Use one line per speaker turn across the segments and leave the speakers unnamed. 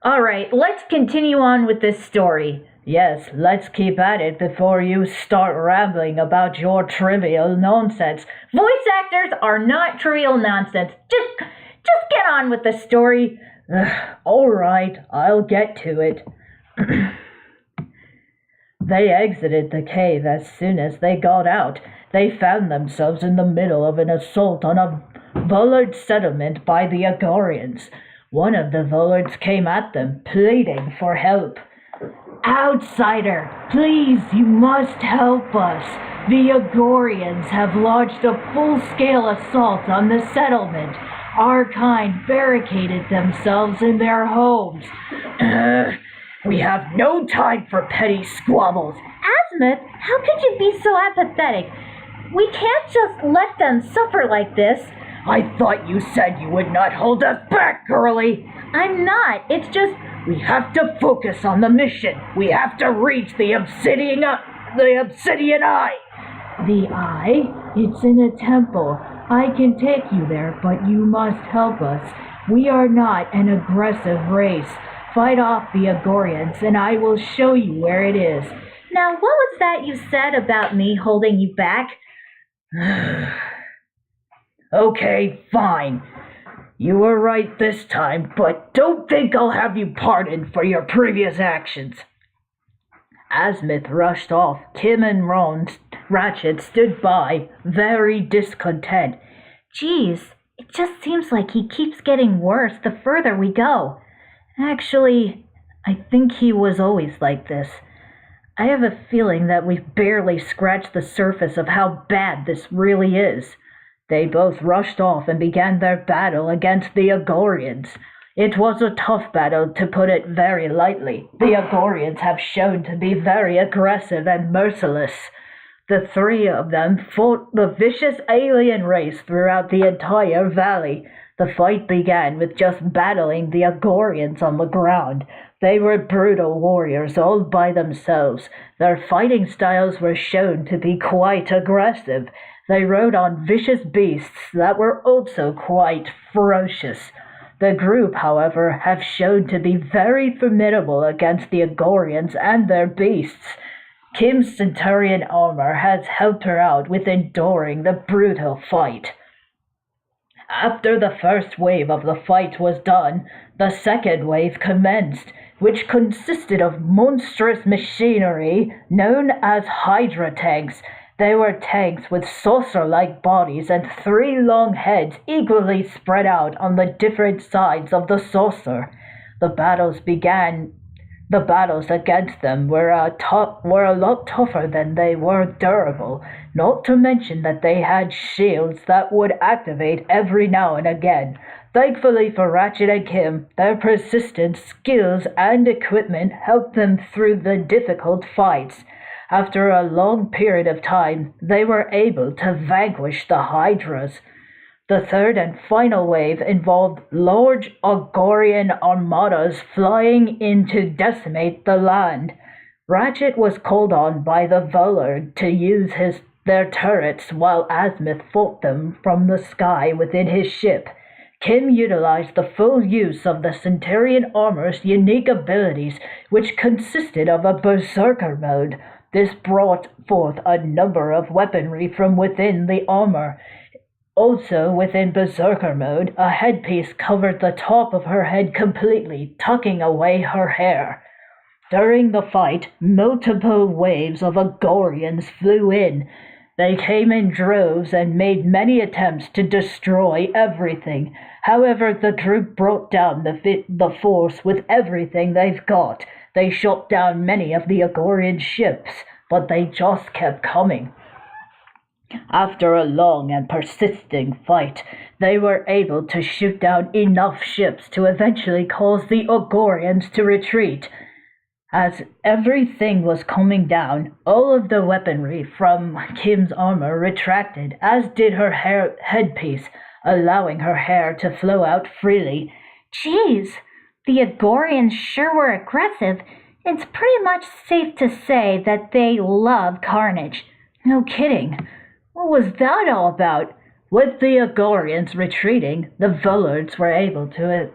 Alright, let's continue on with this story. Yes, let's keep at it before you start rambling about your trivial nonsense. Voice actors are not trivial nonsense. Just get on with the story. Alright, I'll get to it. They exited the cave as soon as they got out. They found themselves in the middle of an assault on a Vullard settlement by the Agorians. One of the Vullards came at them, pleading for help. Outsider, please, you must help us. The Agorians have launched a full-scale assault on the settlement. Our kind barricaded themselves in their homes. We have no time for petty squabbles.
Azimuth, how could you be so apathetic? We can't just let them suffer like this.
I thought you said you would not hold us back, girlie.
I'm not. It's just...
We have to focus on the mission. We have to reach the obsidian eye. The eye? It's in a temple. I can take you there, but you must help us. We are not an aggressive race. Fight off the Agorians, and I will show you where it is.
Now, what was that you said about me holding you back?
Okay, fine. You were right this time, but don't think I'll have you pardoned for your previous actions. Azimuth rushed off. Kim and Ratchet stood by, very discontent.
Geez, it just seems like he keeps getting worse the further we go.
Actually, I think he was always like this. I have a feeling that we've barely scratched the surface of how bad this really is. They both rushed off and began their battle against the Agorians. It was a tough battle, to put it very lightly. The Agorians have shown to be very aggressive and merciless. The three of them fought the vicious alien race throughout the entire valley. The fight began with just battling the Agorians on the ground. They were brutal warriors all by themselves. Their fighting styles were shown to be quite aggressive. They rode on vicious beasts that were also quite ferocious. The group, however, have shown to be very formidable against the Agorians and their beasts. Kim's Centurion armor has helped her out with enduring the brutal fight. After the first wave of the fight was done, the second wave commenced, which consisted of monstrous machinery known as Hydra tanks. They were tanks with saucer-like bodies and three long heads equally spread out on the different sides of the saucer. The battles against them were a lot tougher than they were durable, not to mention that they had shields that would activate every now and again. Thankfully for Ratchet and Kim, their persistence, skills, and equipment helped them through the difficult fights. After a long period of time, they were able to vanquish the Hydras. The third and final wave involved large Agorian armadas flying in to decimate the land. Ratchet was called on by the Vullard to use their turrets while Azimuth fought them from the sky within his ship. Kim utilized the full use of the Centurion armor's unique abilities, which consisted of a berserker mode. This brought forth a number of weaponry from within the armor. Also, within Berserker mode, a headpiece covered the top of her head completely, tucking away her hair. During the fight, multiple waves of Agorians flew in. They came in droves and made many attempts to destroy everything. However, the group brought down the force with everything they've got. They shot down many of the Agorian ships, but they just kept coming. After a long and persisting fight, they were able to shoot down enough ships to eventually cause the Agorians to retreat. As everything was coming down, all of the weaponry from Kim's armor retracted, as did her headpiece, allowing her hair to flow out freely.
Jeez, the Agorians sure were aggressive. It's pretty much safe to say that they love carnage.
No kidding. What was that all about? With the Agorians retreating, the Vullards were able to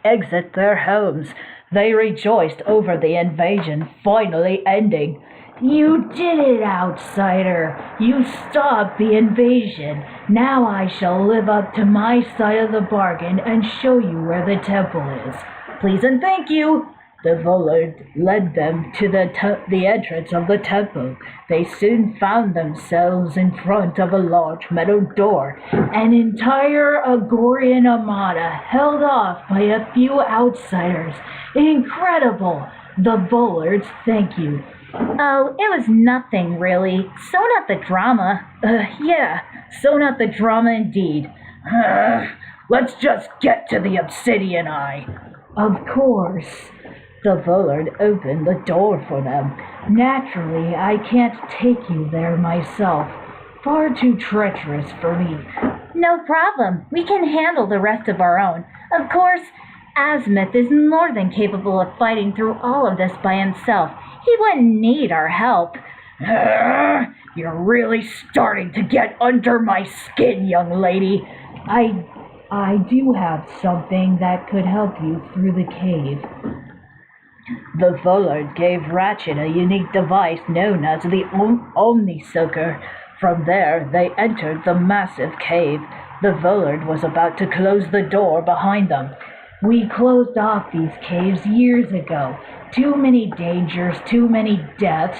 exit their homes. They rejoiced over the invasion finally ending. You did it, outsider! You stopped the invasion! Now I shall live up to my side of the bargain and show you where the temple is. Please and thank you! The Vullard led them to the entrance of the temple. They soon found themselves in front of a large metal door. An entire Agorian armada held off by a few outsiders. Incredible! The Vullards thank you.
Oh, it was nothing, really. So not the drama.
Yeah, so not the drama indeed. Let's just get to the Obsidian Eye. Of course. The Vullard opened the door for them. Naturally, I can't take you there myself. Far too treacherous for me.
No problem. We can handle the rest of our own. Of course, Azimuth is more than capable of fighting through all of this by himself. He wouldn't need our help.
You're really starting to get under my skin, young lady. I do have something that could help you through the cave. The Vullard gave Ratchet a unique device known as the Omni-Soaker. From there, they entered the massive cave. The Vullard was about to close the door behind them. We closed off these caves years ago. Too many dangers, too many deaths.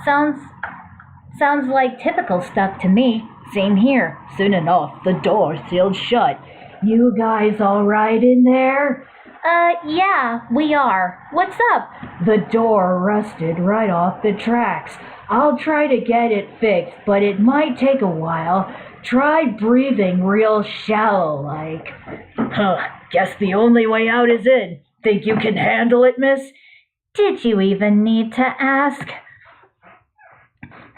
Sounds like typical stuff to me. Same here.
Soon enough, the door sealed shut. You guys all right in there?
Yeah, we are. What's up?
The door rusted right off the tracks. I'll try to get it fixed, but it might take a while. Try breathing real shallow like. Guess the only way out is in. Think you can handle it, miss?
Did you even need to ask?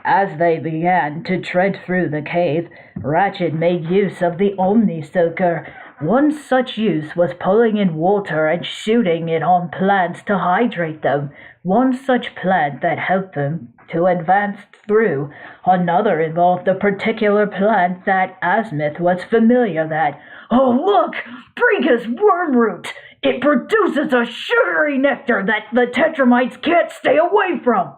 As they began to tread through the cave, Ratchet made use of the Omni-Soaker. One such use was pulling in water and shooting it on plants to hydrate them. One such plant that helped them to advance through. Another involved a particular plant that Azimuth was familiar that. Oh, look! Briga's wormroot! It produces a sugary nectar that the Tetramites can't stay away from!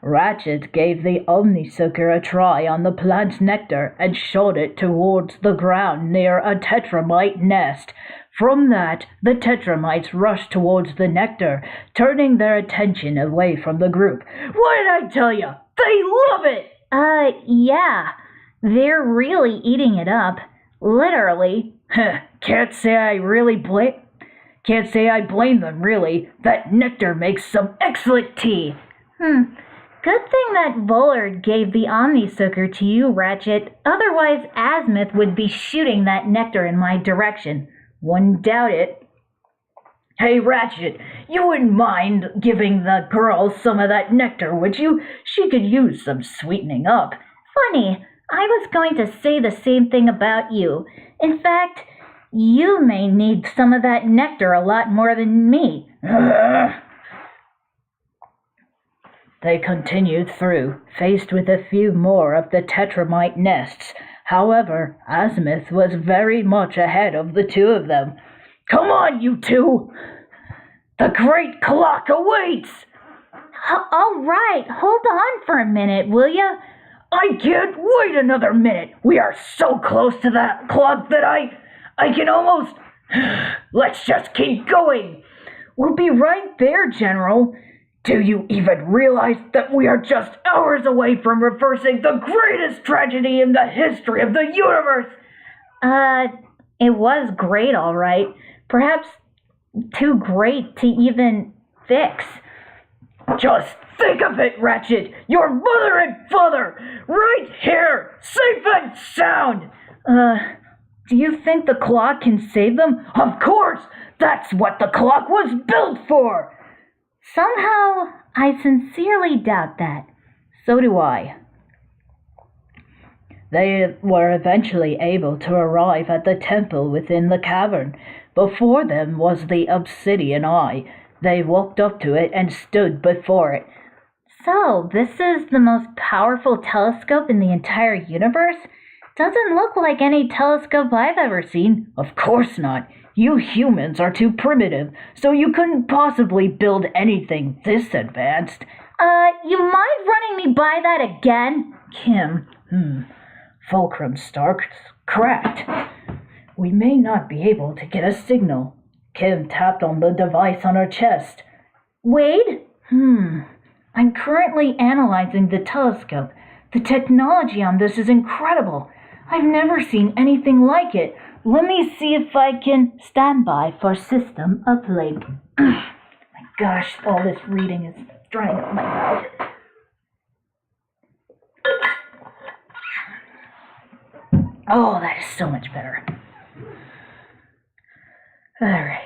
Ratchet gave the Omni-Soaker a try on the plant's nectar and shot it towards the ground near a Tetramite nest. From that, the Tetramites rushed towards the nectar, turning their attention away from the group. What did I tell you? They love it!
Yeah. They're really eating it up. Literally.
Can't say I blame them, really. That nectar makes some excellent tea.
Good thing that Vullard gave the Omni-Soaker to you, Ratchet. Otherwise, Azimuth would be shooting that nectar in my direction. Wouldn't doubt it.
Hey, Ratchet, you wouldn't mind giving the girl some of that nectar, would you? She could use some sweetening up.
Funny, I was going to say the same thing about you. In fact, you may need some of that nectar a lot more than me.
They continued through, faced with a few more of the Tetramite nests. However, Azimuth was very much ahead of the two of them. Come on, you two! The great clock awaits!
All right, hold on for a minute, will you?
I can't wait another minute. We are so close to that clock that I can almost... Let's just keep going. We'll be right there, General. Do you even realize that we are just hours away from reversing the greatest tragedy in the history of the universe?
It was great, all right. Perhaps too great to even fix.
Just think of it, Ratchet! Your mother and father! Right here! Safe and sound! Do you think the clock can save them? Of course! That's what the clock was built for!
Somehow, I sincerely doubt that.
So do I. They were eventually able to arrive at the temple within the cavern. Before them was the Obsidian Eye. They walked up to it and stood before it.
So, this is the most powerful telescope in the entire universe? Doesn't look like any telescope I've ever seen.
Of course not. You humans are too primitive, so you couldn't possibly build anything this advanced.
You mind running me by that again?
Kim, Fulcrum Stark's cracked. We may not be able to get a signal. Kim tapped on the device on her chest.
Wade?
I'm currently analyzing the telescope. The technology on this is incredible. I've never seen anything like it. Let me see if I can stand by for system uplink. My gosh, all this reading is drying up my mouth. Oh, that is so much better. Alright.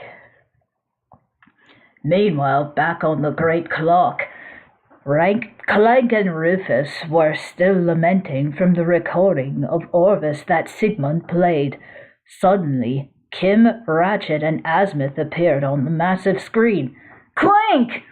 Meanwhile, back on the great clock, Clank and Rufus were still lamenting from the recording of Orvis that Sigmund played. Suddenly, Kim, Ratchet, and Azimuth appeared on the massive screen. Clank!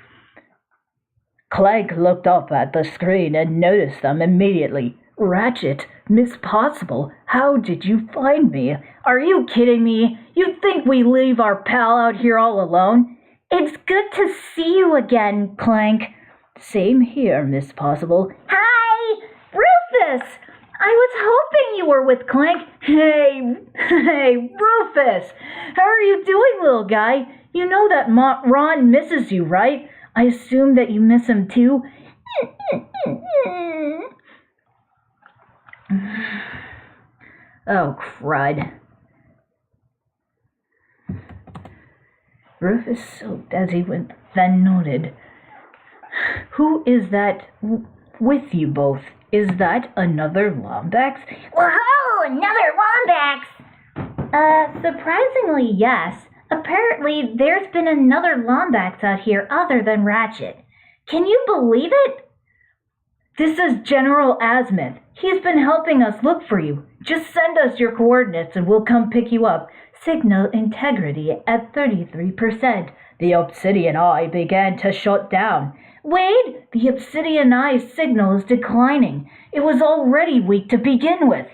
Clank looked up at the screen and noticed them immediately. Ratchet, Miss Possible, how did you find me?
Are you kidding me? You think we leave our pal out here all alone? It's good to see you again, Clank.
Same here, Miss Possible.
Hi! Rufus! I was hoping you were with Clank.
Hey, Rufus! How are you doing, little guy? You know that Ron misses you, right? I assume that you miss him too. Oh, crud. Rufus soaked as he went, then nodded. Who is that with you both? Is that another Lombax?
Whoa, another Lombax! Surprisingly, yes. Apparently, there's been another Lombax out here other than Ratchet. Can you believe it?
This is General Azimuth. He's been helping us look for you. Just send us your coordinates and we'll come pick you up. Signal integrity at 33%. The Obsidian Eye began to shut down. Wade, the Obsidian Eye's signal is declining. It was already weak to begin with.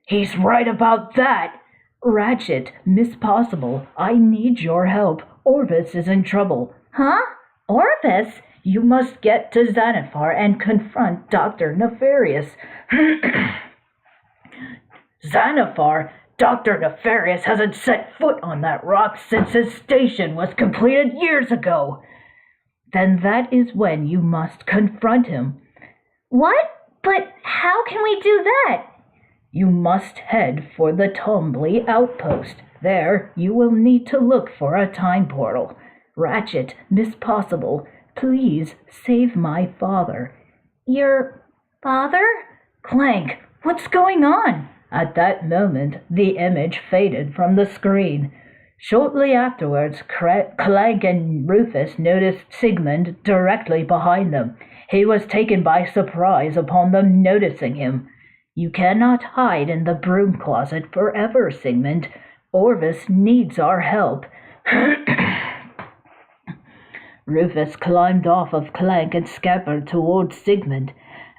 He's right about that. Ratchet, Miss Possible, I need your help. Orvis is in trouble.
Huh? Orvis?
You must get to Xanathar and confront Dr. Nefarious. Xanathar? Dr. Nefarious hasn't set foot on that rock since his station was completed years ago. Then that is when you must confront him.
What? But how can we do that?
You must head for the Tombly outpost. There, you will need to look for a time portal. Ratchet, Miss Possible, please save my father.
Your father?
Clank, what's going on? At that moment, the image faded from the screen. Shortly afterwards, Clank and Rufus noticed Sigmund directly behind them. He was taken by surprise upon them noticing him. You cannot hide in the broom closet forever, Sigmund. Orvis needs our help. Rufus climbed off of Clank and scampered towards Sigmund.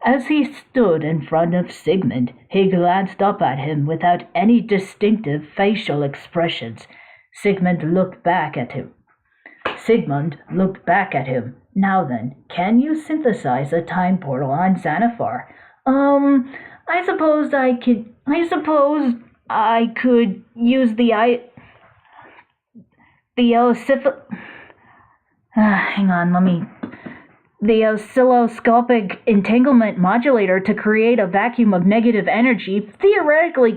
As he stood in front of Sigmund, he glanced up at him without any distinctive facial expressions. Sigmund looked back at him. Now then, can you synthesize a time portal on Xanathar? I suppose I could use the oscilloscopic entanglement modulator to create a vacuum of negative energy, theoretically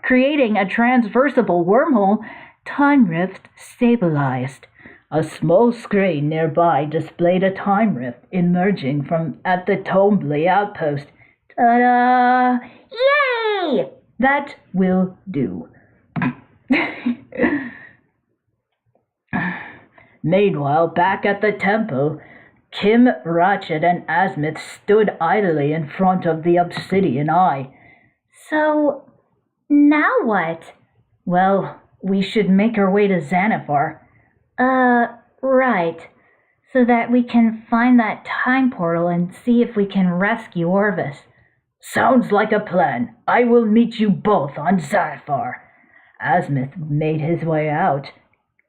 creating a transversible wormhole. Time rift stabilized. A small screen nearby displayed a time rift emerging from at the Tombly outpost. Ta-da!
Yay!
That will do. Meanwhile, back at the temple, Kim, Ratchet, and Azimuth stood idly in front of the Obsidian Eye.
So, now what?
Well, we should make our way to Xanathar.
Right. so that we can find that time portal and see if we can rescue Orvis.
Sounds like a plan. I will meet you both on Zathar. Asmith made his way out.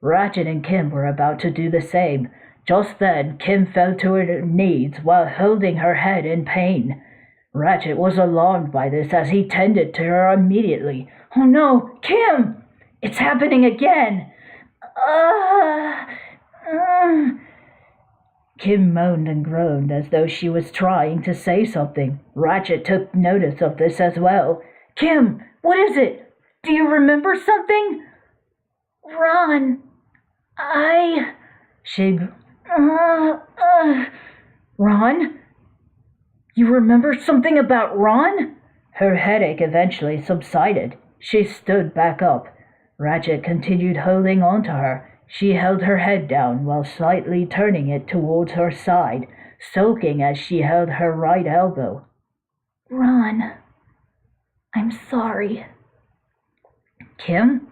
Ratchet and Kim were about to do the same. Just then, Kim fell to her knees while holding her head in pain. Ratchet was alarmed by this as he tended to her immediately.
Oh no, Kim! It's happening again!
Kim moaned and groaned as though she was trying to say something. Ratchet took notice of this as well.
Kim, what is it? Do you remember something? Ron,
Ron? You remember something about Ron? Her headache eventually subsided. She stood back up. Ratchet continued holding on to her. She held her head down while slightly turning it towards her side, sulking as she held her right elbow.
Ron, I'm sorry.
Kim?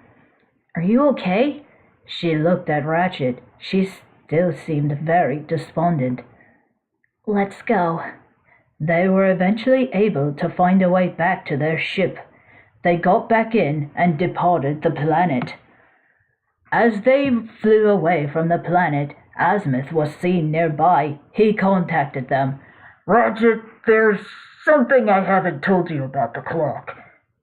Are you okay? She looked at Ratchet. She still seemed very despondent.
Let's go.
They were eventually able to find a way back to their ship. They got back in and departed the planet. As they flew away from the planet, Asmith was seen nearby. He contacted them.
Ratchet, there's something I haven't told you about the clock.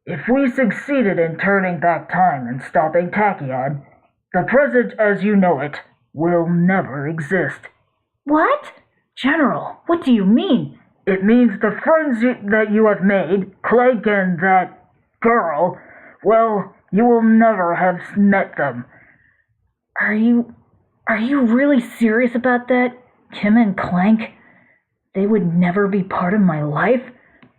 If we succeeded in turning back time and stopping Tachyon, the present as you know it will never exist.
What? General, what do you mean?
It means the friends that you have made, Clank and that girl, well, you will never have met them.
Are you really serious about that? Kim and Clank? They would never be part of my life?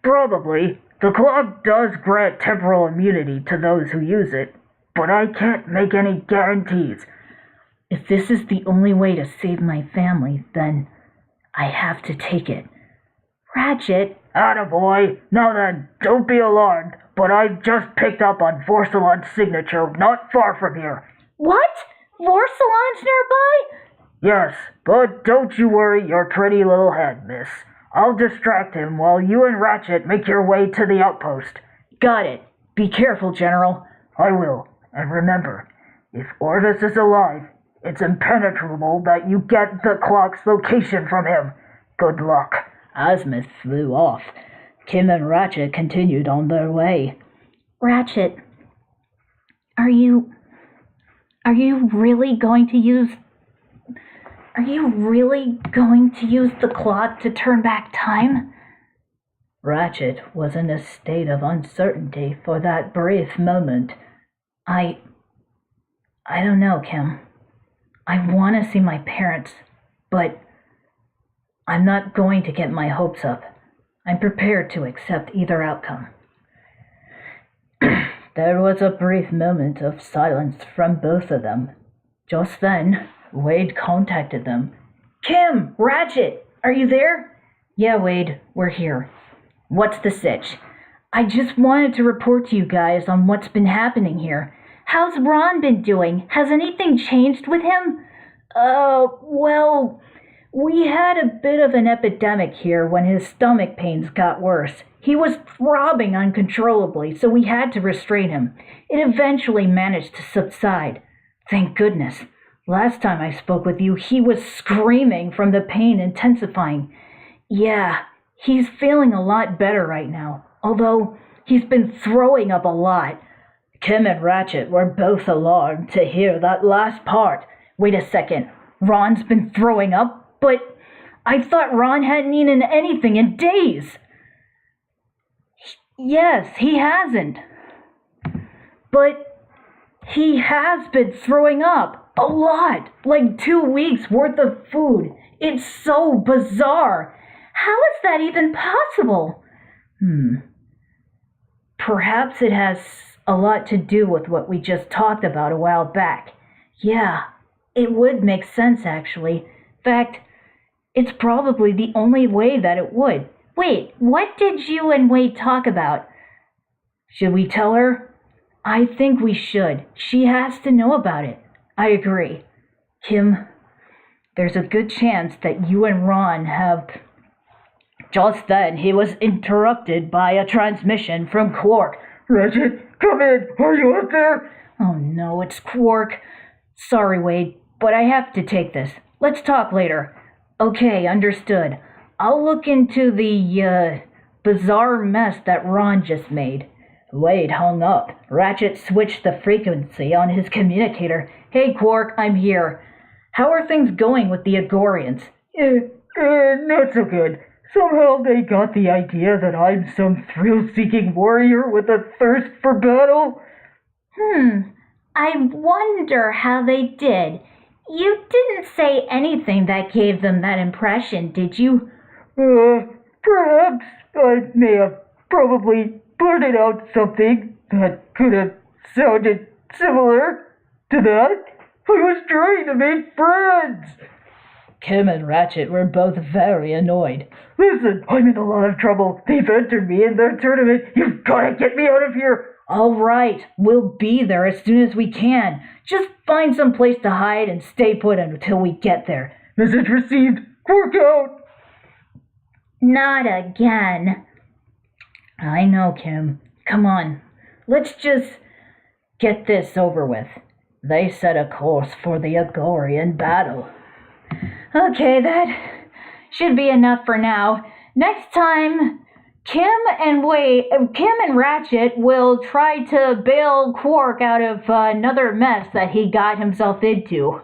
Probably. The clock does grant temporal immunity to those who use it, but I can't make any guarantees.
If this is the only way to save my family, then I have to take it. Ratchet.
Attaboy. Now then, don't be alarmed, but I've just picked up on Vorsalon's signature not far from here.
What? Vorsalon's nearby?
Yes, but don't you worry your pretty little head, miss. I'll distract him while you and Ratchet make your way to the outpost.
Got it. Be careful, General.
I will. And remember, if Orvis is alive, it's impenetrable that you get the clock's location from him. Good luck.
Asmith flew off. Kim and Ratchet continued on their way.
Ratchet, are you really going to use the clock to turn back time?
Ratchet was in a state of uncertainty for that brief moment. I don't know, Kim. I want to see my parents, but I'm not going to get my hopes up. I'm prepared to accept either outcome. There was a brief moment of silence from both of them. Just then, Wade contacted them.
Kim, Ratchet, are you there?
Yeah, Wade, we're here.
What's the sitch? I just wanted to report to you guys on what's been happening here. How's Ron been doing? Has anything changed with him?
Well, we had a bit of an epidemic here when his stomach pains got worse. He was throbbing uncontrollably, so we had to restrain him. It eventually managed to subside. Thank goodness. Last time I spoke with you, he was screaming from the pain intensifying. Yeah, he's feeling a lot better right now, although he's been throwing up a lot. Kim and Ratchet were both alarmed to hear that last part. Wait a second, Ron's been throwing up? But I thought Ron hadn't eaten anything in days. Yes, he hasn't. But he has been throwing up a lot, like 2 weeks worth of food. It's so bizarre.
How is that even possible?
Perhaps it has a lot to do with what we just talked about a while back. Yeah, it would make sense actually. In fact, it's probably the only way that it would.
Wait, what did you and Wade talk about?
Should we tell her? I think we should. She has to know about it. I agree. Kim, there's a good chance that you and Ron have... Just then, he was interrupted by a transmission from Quark.
Ratchet, come in. Are you out there?
Oh no, it's Quark. Sorry, Wade, but I have to take this. Let's talk later. Okay, understood. I'll look into the, bizarre mess that Ron just made. Wade hung up. Ratchet switched the frequency on his communicator. Hey, Quark, I'm here. How are things going with the Agorians?
Not so good. Somehow they got the idea that I'm some thrill-seeking warrior with a thirst for battle.
I wonder how they did. You didn't say anything that gave them that impression, did you?
Perhaps I may have probably blurted out something that could have sounded similar to that. I was trying to make friends.
Kim and Ratchet were both very annoyed.
Listen, I'm in a lot of trouble. They've entered me in their tournament. You've got to get me out of here.
All right, we'll be there as soon as we can. Just find some place to hide and stay put until we get there.
Message received. Quark out.
Not again.
I know, Kim. Come on, let's just get this over with. They set a course for the Agorian battle.
Okay, that should be enough for now. Next time, Kim and Ratchet will try to bail Quark out of another mess that he got himself into.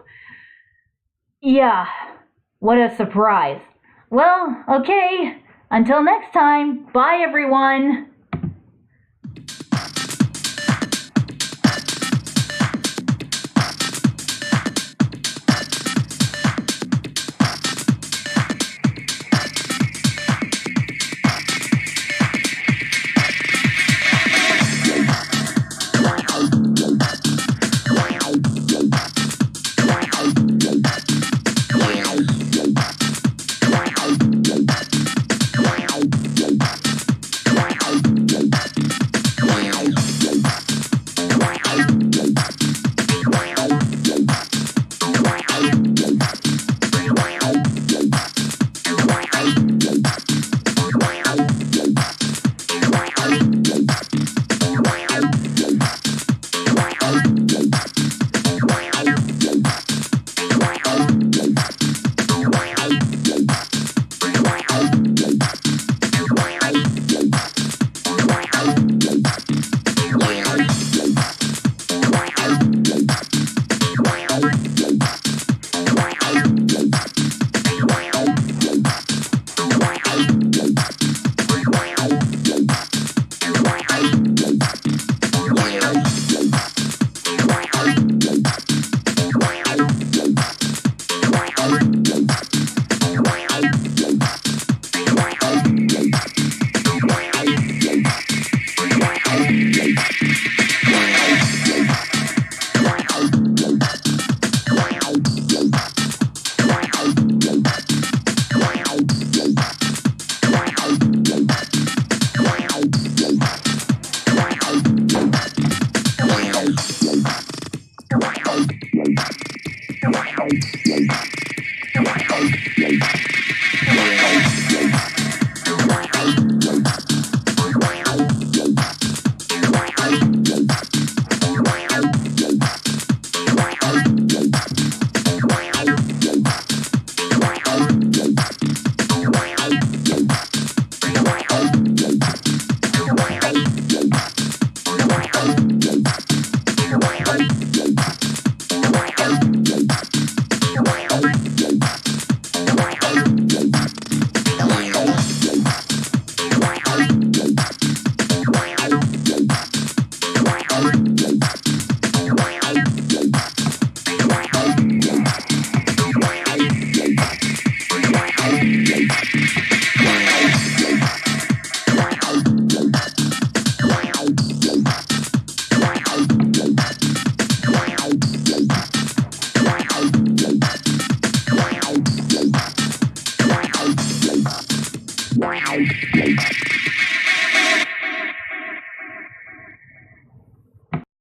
Yeah, what a surprise. Well, okay, until next time, bye everyone.
Wow.